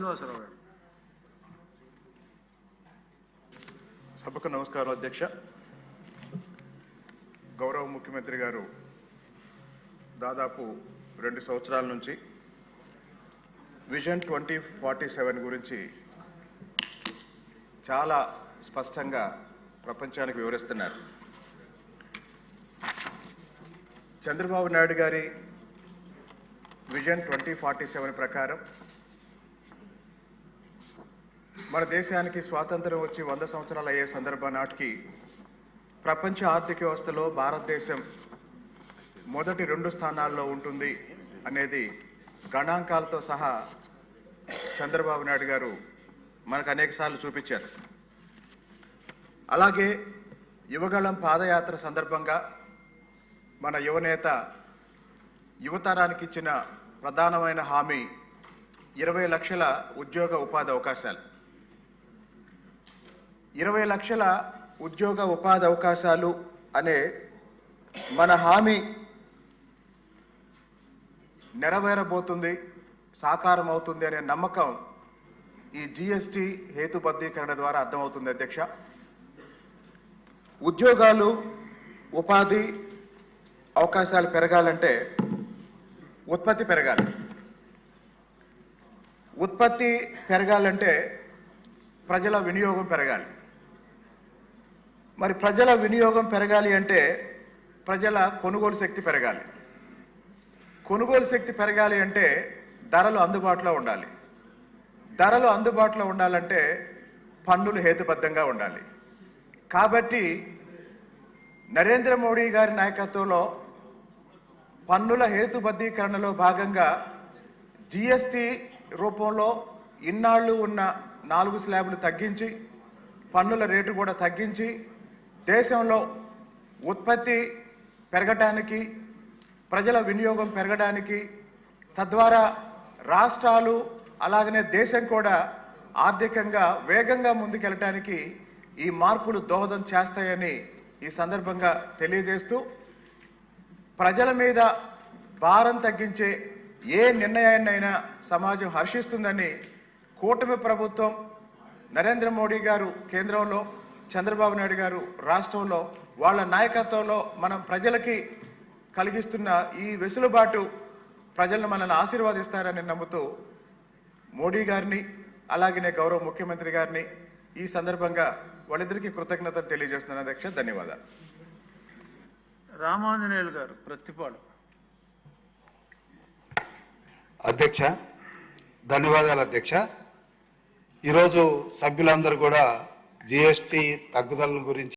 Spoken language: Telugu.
శ్రీనివాసరావు గారు. సభకు నమస్కారం అధ్యక్ష. గౌరవ ముఖ్యమంత్రి గారు దాదాపు 2 సంవత్సరాల నుంచి విజన్ 2047 గురించి చాలా స్పష్టంగా ప్రపంచానికి వివరిస్తున్నారు. చంద్రబాబు నాయుడు గారి విజన్ 2047 ప్రకారం మన దేశానికి స్వాతంత్రం వచ్చి 100 సంవత్సరాలు అయ్యే సందర్భం నాటికి ప్రపంచ ఆర్థిక వ్యవస్థలో భారతదేశం మొదటి 2 స్థానాల్లో ఉంటుంది అనేది గణాంకాలతో సహా చంద్రబాబు నాయుడు గారు మనకు అనేకసార్లు చూపించారు. అలాగే యువగళం పాదయాత్ర సందర్భంగా మన యువనేత యువతరానికి ఇచ్చిన ప్రధానమైన హామీ 20 లక్షల ఉద్యోగ ఉపాధి అవకాశాలు. 20 లక్షల ఉద్యోగ ఉపాధి అవకాశాలు అనే మన హామీ నెరవేరబోతుంది, సాకారం అవుతుంది అనే నమ్మకం ఈ జీఎస్టీ హేతుబద్ధీకరణ ద్వారా అర్థమవుతుంది అధ్యక్ష. ఉద్యోగాలు ఉపాధి అవకాశాలు పెరగాలంటే ఉత్పత్తి పెరగాలి. ఉత్పత్తి పెరగాలంటే ప్రజల వినియోగం పెరగాలి. మరి ప్రజల వినియోగం పెరగాలి అంటే ప్రజల కొనుగోలు శక్తి పెరగాలి. కొనుగోలు శక్తి పెరగాలి అంటే ధరలు అందుబాటులో ఉండాలి. ధరలు అందుబాటులో ఉండాలంటే పన్నులు హేతుబద్ధంగా ఉండాలి. కాబట్టి నరేంద్ర మోడీ గారి నాయకత్వంలో పన్నుల హేతుబద్ధీకరణలో భాగంగా జీఎస్టీ రూపంలో ఇన్నాళ్ళు ఉన్న 4 స్లాబ్లు తగ్గించి పన్నుల రేటు కూడా తగ్గించి దేశంలో ఉత్పత్తి పెరగడానికి, ప్రజల వినియోగం పెరగడానికి, తద్వారా రాష్ట్రాలు అలాగనే దేశం కూడా ఆర్థికంగా వేగంగా ముందుకెళ్ళటానికి ఈ మార్పులు దోహదం చేస్తాయని ఈ సందర్భంగా తెలియజేస్తూ, ప్రజల మీద భారం తగ్గించే ఏ నిర్ణయాన్నైనా సమాజం హర్షిస్తుందని కూటమి ప్రభుత్వం, నరేంద్ర మోడీ గారు కేంద్రంలో, చంద్రబాబు నాయుడు గారు రాష్ట్రంలో వాళ్ళ నాయకత్వంలో మనం ప్రజలకి కలిగిస్తున్న ఈ వెసులుబాటు ప్రజలను మనల్ని ఆశీర్వాదిస్తారని నమ్ముతూ మోడీ గారిని అలాగనే గౌరవ ముఖ్యమంత్రి గారిని ఈ సందర్భంగా వాళ్ళిద్దరికీ కృతజ్ఞతలు తెలియజేస్తున్నాను అధ్యక్ష. ధన్యవాదాలు. రామాంజనేయులు గారు ప్రతిపాడు. అధ్యక్ష ధన్యవాదాలు అధ్యక్ష. ఈరోజు సభ్యులందరూ కూడా జిఎస్టీ తగ్గుదల గురించి